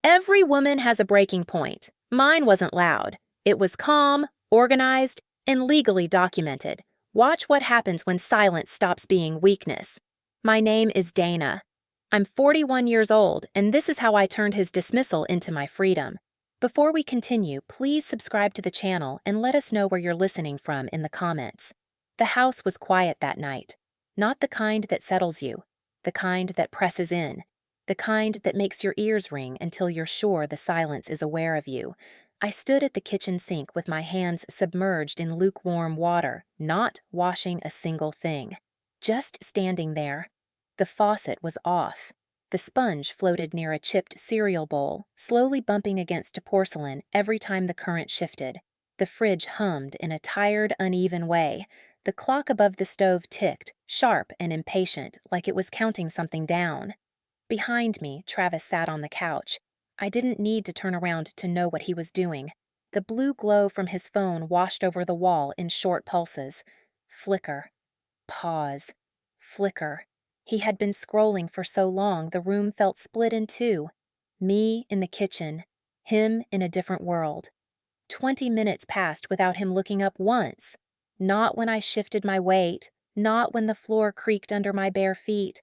Every woman has a breaking point. Mine wasn't loud. It was calm, organized, and legally documented. Watch what happens when silence stops being weakness. My name is Dana. I'm 41 years old, and this is how I turned his dismissal into my freedom. Before we continue, please subscribe to the channel and let us know where you're listening from in the comments. The house was quiet that night. Not the kind that settles you, the kind that presses in. The kind that makes your ears ring until you're sure the silence is aware of you. I stood at the kitchen sink with my hands submerged in lukewarm water, not washing a single thing. Just standing there. The faucet was off. The sponge floated near a chipped cereal bowl, slowly bumping against porcelain every time the current shifted. The fridge hummed in a tired, uneven way. The clock above the stove ticked, sharp and impatient, like it was counting something down. Behind me, Travis sat on the couch. I didn't need to turn around to know what he was doing. The blue glow from his phone washed over the wall in short pulses. Flicker. Pause. Flicker. He had been scrolling for so long the room felt split in two. Me in the kitchen. Him in a different world. 20 minutes passed without him looking up once. Not when I shifted my weight. Not when the floor creaked under my bare feet.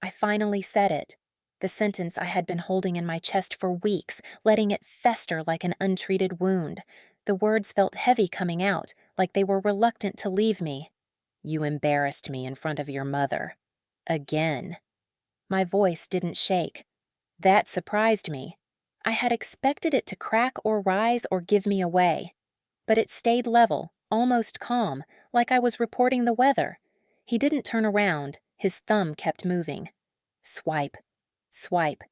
I finally said it. The sentence I had been holding in my chest for weeks, letting it fester like an untreated wound. The words felt heavy coming out, like they were reluctant to leave me. You embarrassed me in front of your mother. Again. My voice didn't shake. That surprised me. I had expected it to crack or rise or give me away. But it stayed level, almost calm, like I was reporting the weather. He didn't turn around. His thumb kept moving. Swipe. Swipe.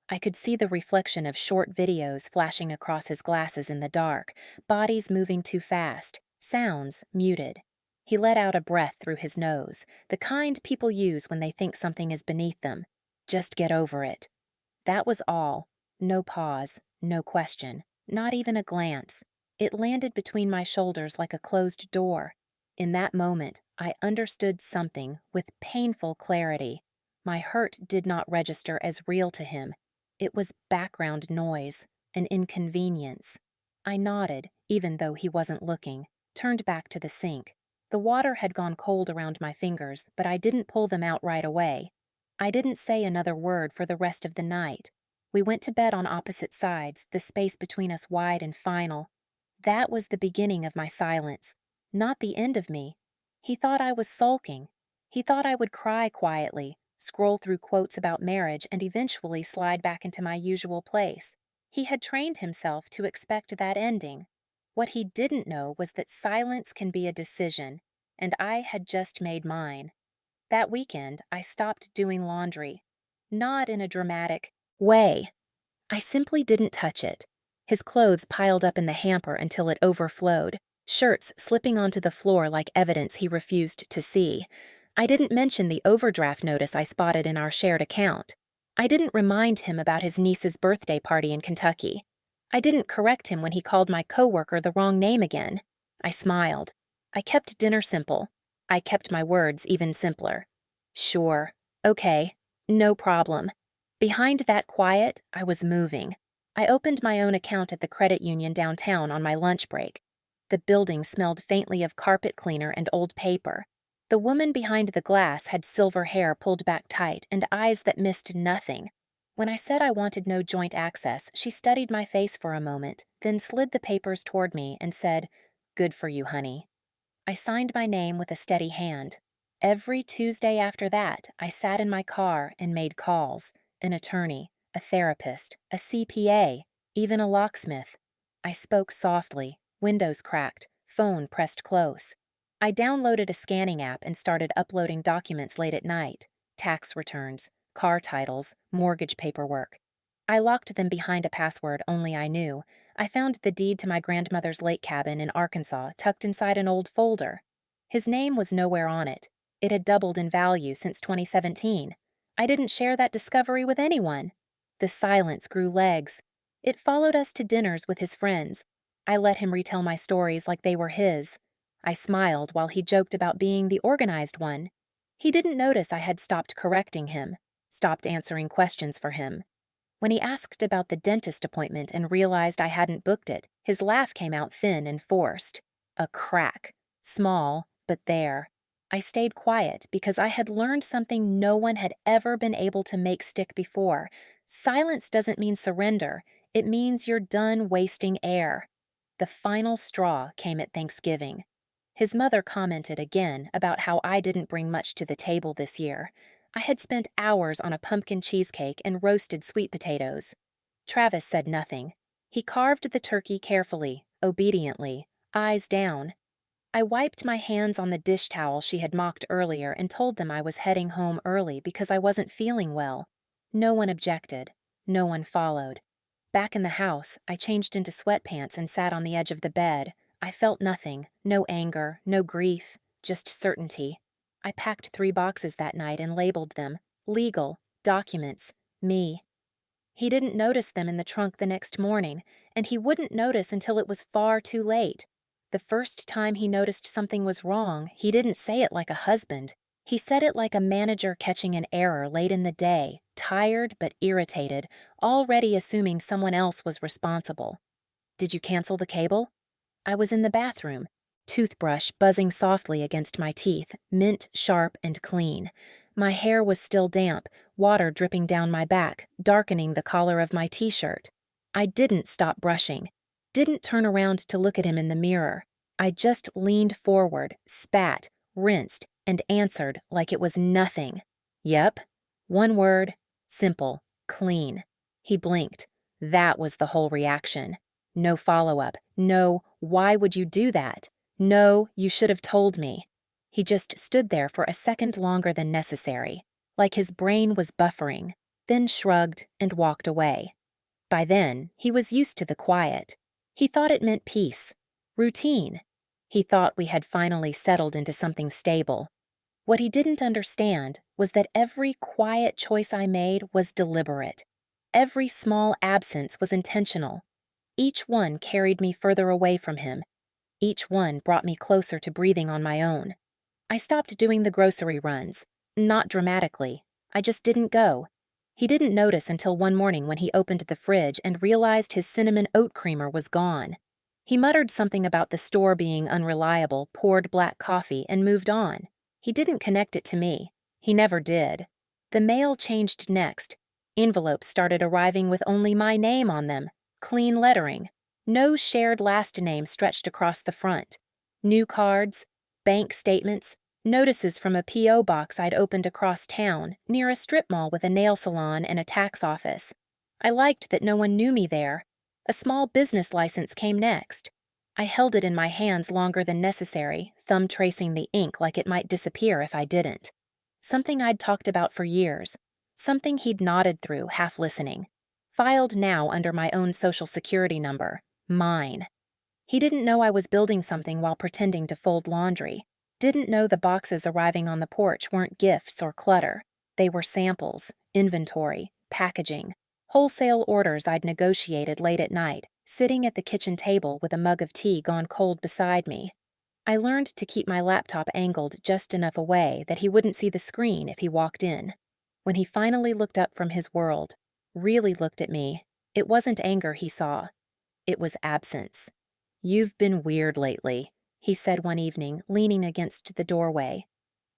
I could see the reflection of short videos flashing across his glasses in the dark, bodies moving too fast, sounds muted. He let out a breath through his nose, the kind people use when they think something is beneath them. Just get over it. That was all. No pause, no question, not even a glance. It landed between my shoulders like a closed door. In that moment, I understood something with painful clarity. My hurt did not register as real to him. It was background noise, an inconvenience. I nodded, even though he wasn't looking, turned back to the sink. The water had gone cold around my fingers, but I didn't pull them out right away. I didn't say another word for the rest of the night. We went to bed on opposite sides, the space between us wide and final. That was the beginning of my silence, not the end of me. He thought I was sulking. He thought I would cry quietly, scroll through quotes about marriage, and eventually slide back into my usual place. He had trained himself to expect that ending. What he didn't know was that silence can be a decision, and I had just made mine. That weekend, I stopped doing laundry. Not in a dramatic way. I simply didn't touch it. His clothes piled up in the hamper until it overflowed, shirts slipping onto the floor like evidence he refused to see. I didn't mention the overdraft notice I spotted in our shared account. I didn't remind him about his niece's birthday party in Kentucky. I didn't correct him when he called my coworker the wrong name again. I smiled. I kept dinner simple. I kept my words even simpler. Sure. Okay. No problem. Behind that quiet, I was moving. I opened my own account at the credit union downtown on my lunch break. The building smelled faintly of carpet cleaner and old paper. The woman behind the glass had silver hair pulled back tight and eyes that missed nothing. When I said I wanted no joint access, she studied my face for a moment, then slid the papers toward me and said, "Good for you, honey." I signed my name with a steady hand. Every Tuesday after that, I sat in my car and made calls. An attorney, a therapist, a CPA, even a locksmith. I spoke softly, windows cracked, phone pressed close. I downloaded a scanning app and started uploading documents late at night. Tax returns, car titles, mortgage paperwork. I locked them behind a password only I knew. I found the deed to my grandmother's lake cabin in Arkansas tucked inside an old folder. His name was nowhere on it. It had doubled in value since 2017. I didn't share that discovery with anyone. The silence grew legs. It followed us to dinners with his friends. I let him retell my stories like they were his. I smiled while he joked about being the organized one. He didn't notice I had stopped correcting him, stopped answering questions for him. When he asked about the dentist appointment and realized I hadn't booked it, his laugh came out thin and forced. A crack. Small, but there. I stayed quiet because I had learned something no one had ever been able to make stick before. Silence doesn't mean surrender. It means you're done wasting air. The final straw came at Thanksgiving. His mother commented again about how I didn't bring much to the table this year. I had spent hours on a pumpkin cheesecake and roasted sweet potatoes. Travis said nothing. He carved the turkey carefully, obediently, eyes down. I wiped my hands on the dish towel she had mocked earlier and told them I was heading home early because I wasn't feeling well. No one objected. No one followed. Back in the house, I changed into sweatpants and sat on the edge of the bed. I felt nothing, no anger, no grief, just certainty. I packed 3 boxes that night and labeled them legal, documents, me. He didn't notice them in the trunk the next morning, and he wouldn't notice until it was far too late. The first time he noticed something was wrong, he didn't say it like a husband. He said it like a manager catching an error late in the day, tired but irritated, already assuming someone else was responsible. "Did you cancel the cable?" I was in the bathroom, toothbrush buzzing softly against my teeth, mint sharp and clean. My hair was still damp, water dripping down my back, darkening the collar of my t-shirt. I didn't stop brushing, didn't turn around to look at him in the mirror. I just leaned forward, spat, rinsed, and answered like it was nothing. "Yep." One word, simple, clean. He blinked. That was the whole reaction. No follow-up. No, "Why would you do that?" No, "You should have told me." He just stood there for a second longer than necessary, like his brain was buffering, then shrugged and walked away. By then, he was used to the quiet. He thought it meant peace, routine. He thought we had finally settled into something stable. What he didn't understand was that every quiet choice I made was deliberate. Every small absence was intentional. Each one carried me further away from him. Each one brought me closer to breathing on my own. I stopped doing the grocery runs. Not dramatically. I just didn't go. He didn't notice until one morning when he opened the fridge and realized his cinnamon oat creamer was gone. He muttered something about the store being unreliable, poured black coffee, and moved on. He didn't connect it to me. He never did. The mail changed next. Envelopes started arriving with only my name on them. Clean lettering. No shared last name stretched across the front. New cards, bank statements, notices from a P.O. box I'd opened across town, near a strip mall with a nail salon and a tax office. I liked that no one knew me there. A small business license came next. I held it in my hands longer than necessary, thumb tracing the ink like it might disappear if I didn't. Something I'd talked about for years. Something he'd nodded through, half listening. Filed now under my own social security number. Mine. He didn't know I was building something while pretending to fold laundry. Didn't know the boxes arriving on the porch weren't gifts or clutter. They were samples, inventory, packaging, wholesale orders I'd negotiated late at night, sitting at the kitchen table with a mug of tea gone cold beside me. I learned to keep my laptop angled just enough away that he wouldn't see the screen if he walked in. When he finally looked up from his world, really looked at me, it wasn't anger he saw. It was absence. "You've been weird lately," he said one evening, leaning against the doorway.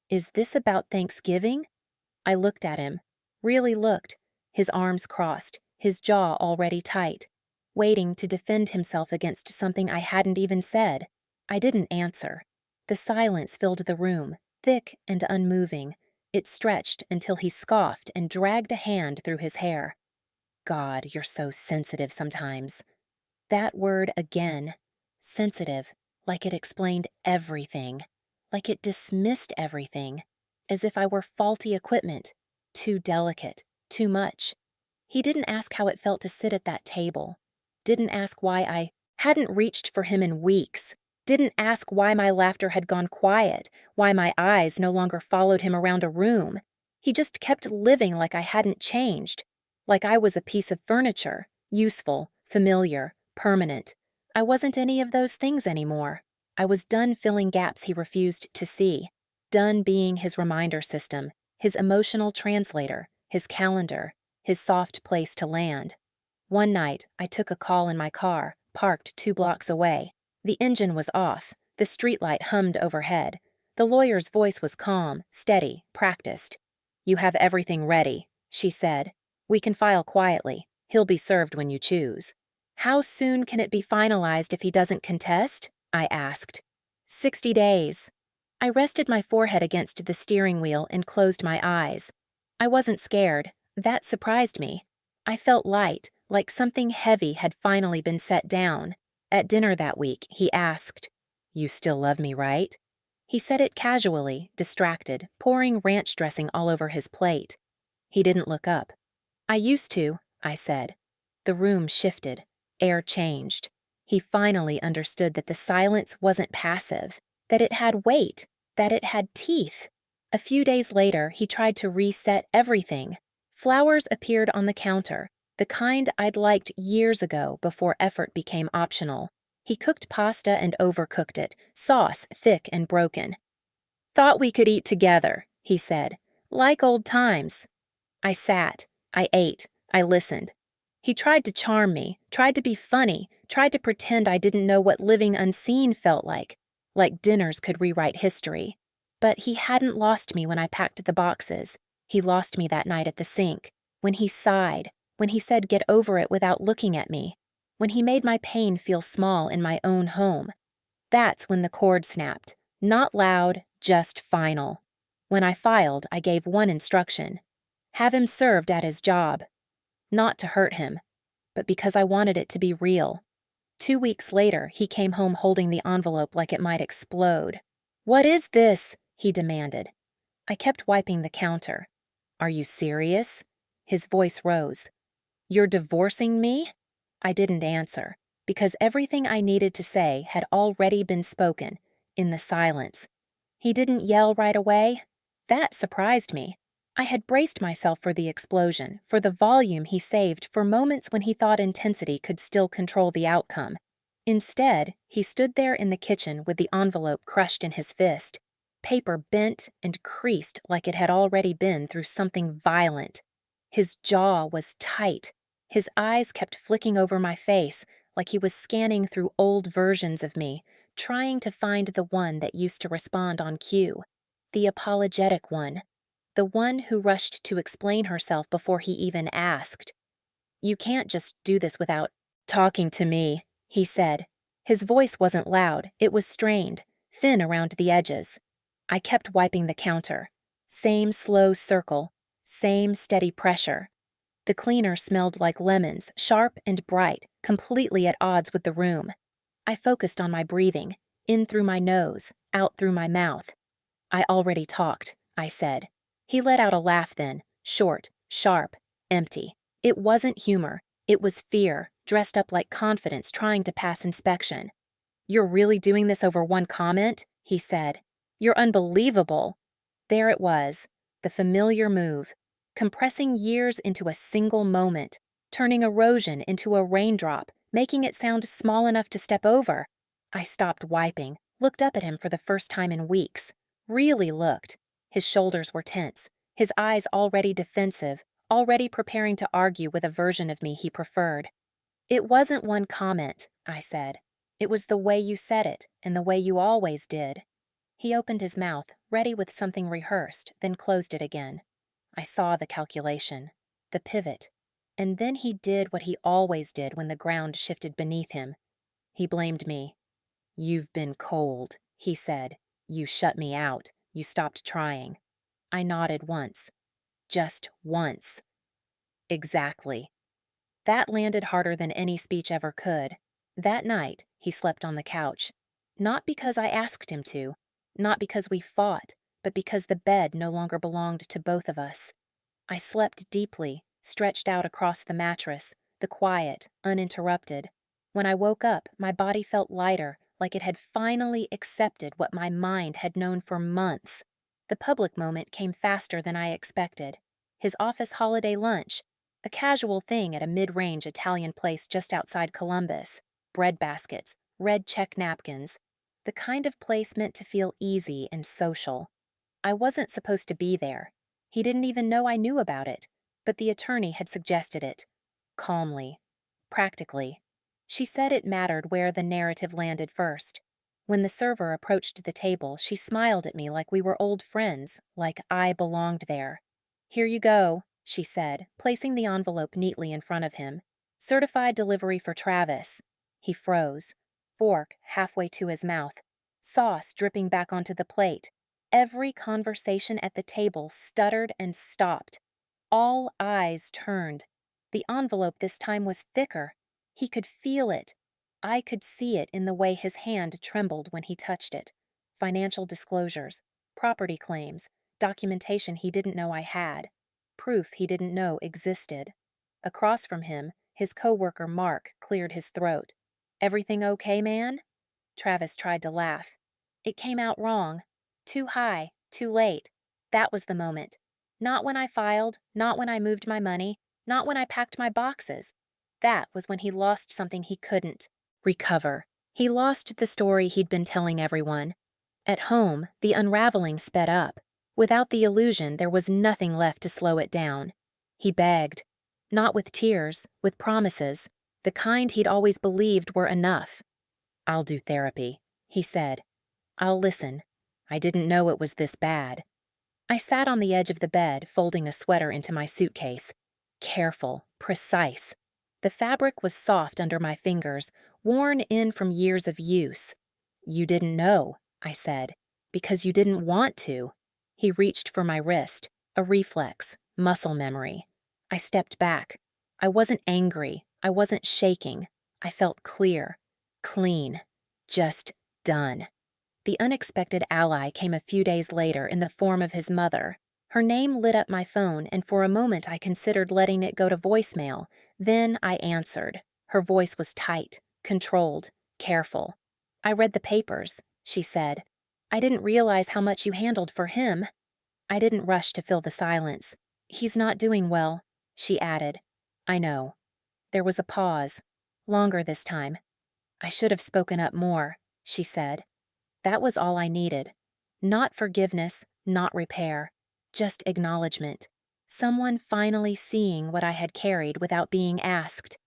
"Is this about Thanksgiving?" I looked at him, really looked, his arms crossed, his jaw already tight, waiting to defend himself against something I hadn't even said. I didn't answer. The silence filled the room, thick and unmoving. It stretched until he scoffed and dragged a hand through his hair. "God, you're so sensitive sometimes." That word again. Sensitive, like it explained everything. Like it dismissed everything. As if I were faulty equipment. Too delicate. Too much. He didn't ask how it felt to sit at that table. Didn't ask why I hadn't reached for him in weeks. Didn't ask why my laughter had gone quiet, why my eyes no longer followed him around a room. He just kept living like I hadn't changed. Like I was a piece of furniture. Useful, familiar, permanent. I wasn't any of those things anymore. I was done filling gaps he refused to see. Done being his reminder system, his emotional translator, his calendar, his soft place to land. One night, I took a call in my car, parked 2 blocks away. The engine was off. The streetlight hummed overhead. The lawyer's voice was calm, steady, practiced. "You have everything ready," she said. "We can file quietly. He'll be served when you choose." "How soon can it be finalized if he doesn't contest?" I asked. 60 days. I rested my forehead against the steering wheel and closed my eyes. I wasn't scared. That surprised me. I felt light, like something heavy had finally been set down. At dinner that week, he asked, "You still love me, right?" He said it casually, distracted, pouring ranch dressing all over his plate. He didn't look up. "I used to," I said. The room shifted. Air changed. He finally understood that the silence wasn't passive, that it had weight, that it had teeth. A few days later, he tried to reset everything. Flowers appeared on the counter, the kind I'd liked years ago before effort became optional. He cooked pasta and overcooked it, sauce thick and broken. "Thought we could eat together," he said. "Like old times." I sat. I ate. I listened. He tried to charm me, tried to be funny, tried to pretend I didn't know what living unseen felt like dinners could rewrite history. But he hadn't lost me when I packed the boxes. He lost me that night at the sink, when he sighed, when he said get over it without looking at me, when he made my pain feel small in my own home. That's when the cord snapped. Not loud, just final. When I filed, I gave one instruction: have him served at his job. Not to hurt him, but because I wanted it to be real. 2 weeks later, he came home holding the envelope like it might explode. "What is this?" he demanded. I kept wiping the counter. "Are you serious?" His voice rose. "You're divorcing me?" I didn't answer, because everything I needed to say had already been spoken, in the silence. He didn't yell right away. That surprised me. I had braced myself for the explosion, for the volume he saved for moments when he thought intensity could still control the outcome. Instead, he stood there in the kitchen with the envelope crushed in his fist, paper bent and creased like it had already been through something violent. His jaw was tight. His eyes kept flicking over my face like he was scanning through old versions of me, trying to find the one that used to respond on cue, the apologetic one. The one who rushed to explain herself before he even asked. "You can't just do this without talking to me," he said. His voice wasn't loud, it was strained, thin around the edges. I kept wiping the counter. Same slow circle, same steady pressure. The cleaner smelled like lemons, sharp and bright, completely at odds with the room. I focused on my breathing, in through my nose, out through my mouth. "I already talked," I said. He let out a laugh then, short, sharp, empty. It wasn't humor. It was fear, dressed up like confidence trying to pass inspection. "You're really doing this over one comment?" he said. "You're unbelievable." There it was, the familiar move, compressing years into a single moment, turning erosion into a raindrop, making it sound small enough to step over. I stopped wiping, looked up at him for the first time in weeks. Really looked. His shoulders were tense, his eyes already defensive, already preparing to argue with a version of me he preferred. "It wasn't one comment," I said. "It was the way you said it, and the way you always did." He opened his mouth, ready with something rehearsed, then closed it again. I saw the calculation, the pivot, and then he did what he always did when the ground shifted beneath him. He blamed me. "You've been cold," he said. "You shut me out. You stopped trying." I nodded once. Just once. Exactly. That landed harder than any speech ever could. That night, he slept on the couch. Not because I asked him to, not because we fought, but because the bed no longer belonged to both of us. I slept deeply, stretched out across the mattress, the quiet, uninterrupted. When I woke up, my body felt lighter, like it had finally accepted what my mind had known for months. The public moment came faster than I expected. His office holiday lunch, a casual thing at a mid-range Italian place just outside Columbus. Bread baskets, red check napkins. The kind of place meant to feel easy and social. I wasn't supposed to be there. He didn't even know I knew about it. but the attorney had suggested it. Calmly. Practically. She said it mattered where the narrative landed first. When the server approached the table, she smiled at me like we were old friends, like I belonged there. "Here you go," she said, placing the envelope neatly in front of him. "Certified delivery for Travis." He froze, fork halfway to his mouth, sauce dripping back onto the plate. Every conversation at the table stuttered and stopped. All eyes turned. The envelope this time was thicker. He could feel it. I could see it in the way his hand trembled when he touched it. Financial disclosures, property claims, documentation he didn't know I had, proof he didn't know existed. Across from him, his coworker Mark cleared his throat. "Everything okay, man?" Travis tried to laugh. "It came out wrong. Too high, too late. That was the moment. Not when I filed, not when I moved my money, not when I packed my boxes. That was when he lost something he couldn't recover. He lost the story he'd been telling everyone. At home, the unraveling sped up. Without the illusion, there was nothing left to slow it down. He begged. Not with tears, with promises, the kind he'd always believed were enough. "I'll do therapy," he said. "I'll listen. I didn't know it was this bad." I sat on the edge of the bed, folding a sweater into my suitcase. Careful, precise. The fabric was soft under my fingers, worn in from years of use. "You didn't know," I said, "because you didn't want to." He reached for my wrist, a reflex, muscle memory. I stepped back. I wasn't angry. I wasn't shaking. I felt clear, clean, just done. The unexpected ally came a few days later in the form of his mother. Her name lit up my phone, and for a moment I considered letting it go to voicemail. Then I answered. Her voice was tight, controlled, careful. "I read the papers," she said. "I didn't realize how much you handled for him." I didn't rush to fill the silence. "He's not doing well," she added. "I know." There was a pause. Longer this time. "I should have spoken up more," she said. That was all I needed. Not forgiveness, not repair. Just acknowledgement. Someone finally seeing what I had carried without being asked.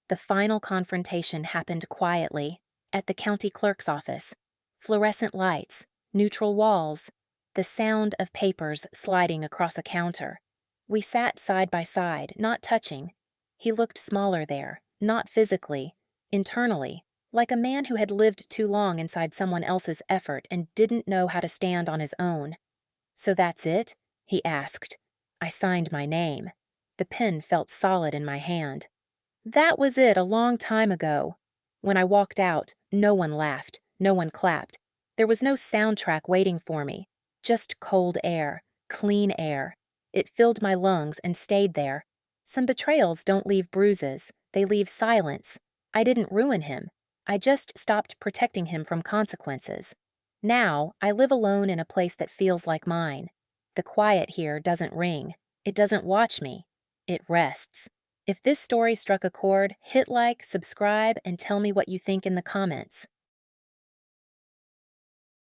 The final confrontation happened quietly, at the county clerk's office. Fluorescent lights, neutral walls, the sound of papers sliding across a counter. We sat side by side, not touching. He looked smaller there, not physically, internally, like a man who had lived too long inside someone else's effort and didn't know how to stand on his own. "So that's it?" he asked. I signed my name. The pen felt solid in my hand. That was it a long time ago. When I walked out, no one laughed, no one clapped. There was no soundtrack waiting for me, just cold air, clean air. It filled my lungs and stayed there. Some betrayals don't leave bruises, they leave silence. I didn't ruin him. I just stopped protecting him from consequences. Now, I live alone in a place that feels like mine. The quiet here doesn't ring. It doesn't watch me. It rests. If this story struck a chord, hit like, subscribe, and tell me what you think in the comments.